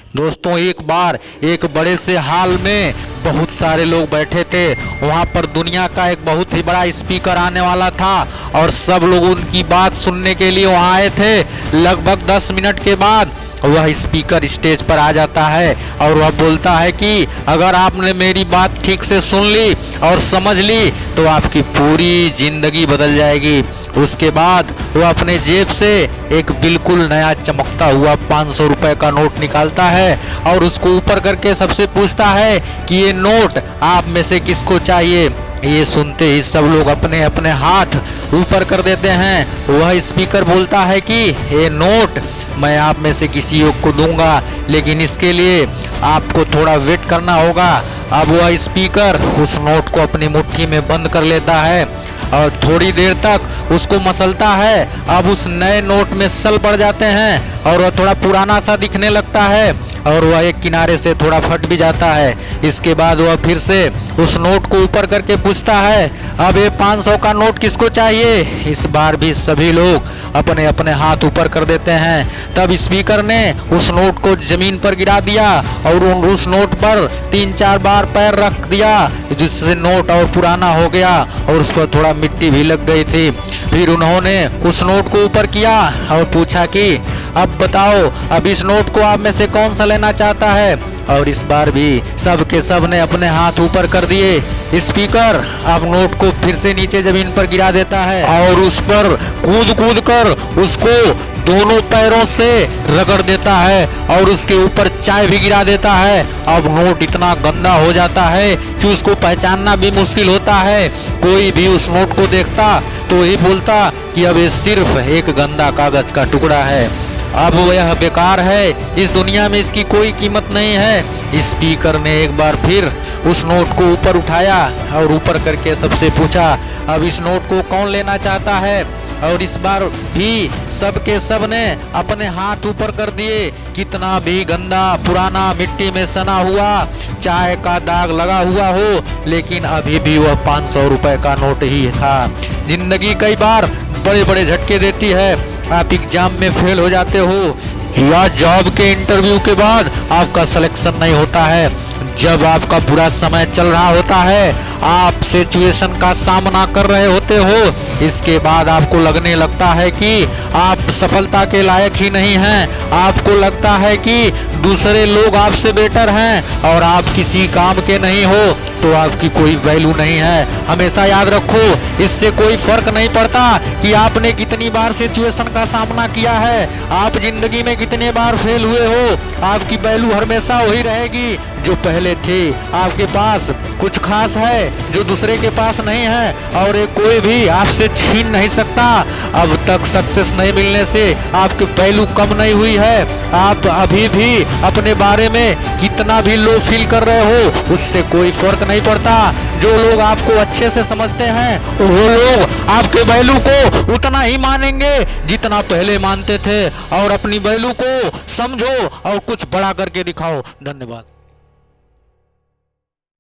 दोस्तों एक बार एक बड़े से हॉल में बहुत सारे लोग बैठे थे। वहाँ पर दुनिया का एक बहुत ही बड़ा स्पीकर आने वाला था और सब लोग उनकी बात सुनने के लिए वहाँ आए थे। लगभग 10 मिनट के बाद वह स्पीकर स्टेज पर आ जाता है और वह बोलता है कि अगर आपने मेरी बात ठीक से सुन ली और समझ ली तो आपकी पूरी जिंदगी बदल जाएगी। उसके बाद वह अपने जेब से एक बिल्कुल नया चमकता हुआ 500 रुपए का नोट निकालता है और उसको ऊपर करके सबसे पूछता है कि ये नोट आप में से किसको चाहिए। ये सुनते ही सब लोग अपने अपने हाथ ऊपर कर देते हैं। वह स्पीकर बोलता है कि ये नोट मैं आप में से किसी एक को दूंगा, लेकिन इसके लिए आपको थोड़ा वेट करना होगा। अब वह स्पीकर उस नोट को अपनी मुट्ठी में बंद कर लेता है और थोड़ी देर तक उसको मसलता है। अब उस नए नोट में सल पड़ जाते हैं और वह थोड़ा पुराना सा दिखने लगता है और वह एक किनारे से थोड़ा फट भी जाता है। इसके बाद वह फिर से उस नोट को ऊपर करके पूछता है अब ये 500 का नोट किसको चाहिए। इस बार भी सभी लोग अपने अपने हाथ ऊपर कर देते हैं। तब स्पीकर ने उस नोट को जमीन पर गिरा दिया और उस नोट पर 3-4 बार पैर रख दिया, जिससे नोट और पुराना हो गया और उस पर थोड़ा मिट्टी भी लग गई थी। फिर उन्होंने उस नोट को ऊपर किया और पूछा कि अब बताओ अब इस नोट को आप में से कौन सा लेना चाहता है। और इस बार भी सब के सब ने अपने हाथ ऊपर कर दिए। स्पीकर अब नोट को फिर से नीचे जमीन पर गिरा देता है और उस पर कूद कूद कर उसको दोनों पैरों से रगड़ देता है और उसके ऊपर चाय भी गिरा देता है। अब नोट इतना गंदा हो जाता है कि उसको पहचानना भी मुश्किल होता है। कोई भी उस नोट को देखता तो ही बोलता कि अब ये सिर्फ एक गंदा कागज का टुकड़ा है, अब यह बेकार है, इस दुनिया में इसकी कोई कीमत नहीं है। स्पीकर ने एक बार फिर उस नोट को ऊपर उठाया और ऊपर करके सबसे पूछा अब इस नोट को कौन लेना चाहता है। और इस बार भी सब के सब ने अपने हाथ ऊपर कर दिए। कितना भी गंदा पुराना मिट्टी में सना हुआ चाय का दाग लगा हुआ हो, लेकिन अभी भी वह 500 रुपए का नोट ही था। जिंदगी कई बार बड़े बड़े झटके देती है। आप एग्जाम में फेल हो जाते हो या जॉब के इंटरव्यू के बाद आपका सिलेक्शन नहीं होता है, जब आपका बुरा समय चल रहा होता है, आप सिचुएशन का सामना कर रहे होते हो, इसके बाद आपको लगने लगता है कि आप सफलता के लायक ही नहीं हैं, आपको लगता है कि दूसरे लोग आपसे बेटर हैं और आप किसी काम के नहीं हो, तो आपकी कोई वैल्यू नहीं है। हमेशा याद रखो, इससे कोई फर्क नहीं पड़ता कि आपने कितनी बार सिचुएशन का सामना किया है, आप जिंदगी में कितने बार फेल हुए हो, आपकी वैल्यू हमेशा वही रहेगी जो पहले थे। आपके पास कुछ खास है जो दूसरे के पास नहीं है और ये कोई भी आपसे छीन नहीं सकता। अब तक सक्सेस नहीं मिलने से आपकी वैल्यू कम नहीं हुई है। आप अभी भी अपने बारे में कितना भी लो फील कर रहे हो, उससे कोई फर्क नहीं पड़ता। जो लोग आपको अच्छे से समझते हैं वो लोग आपके वैल्यू को उतना ही मानेंगे जितना पहले मानते थे। और अपनी वैल्यू को समझो और कुछ बड़ा करके दिखाओ। धन्यवाद।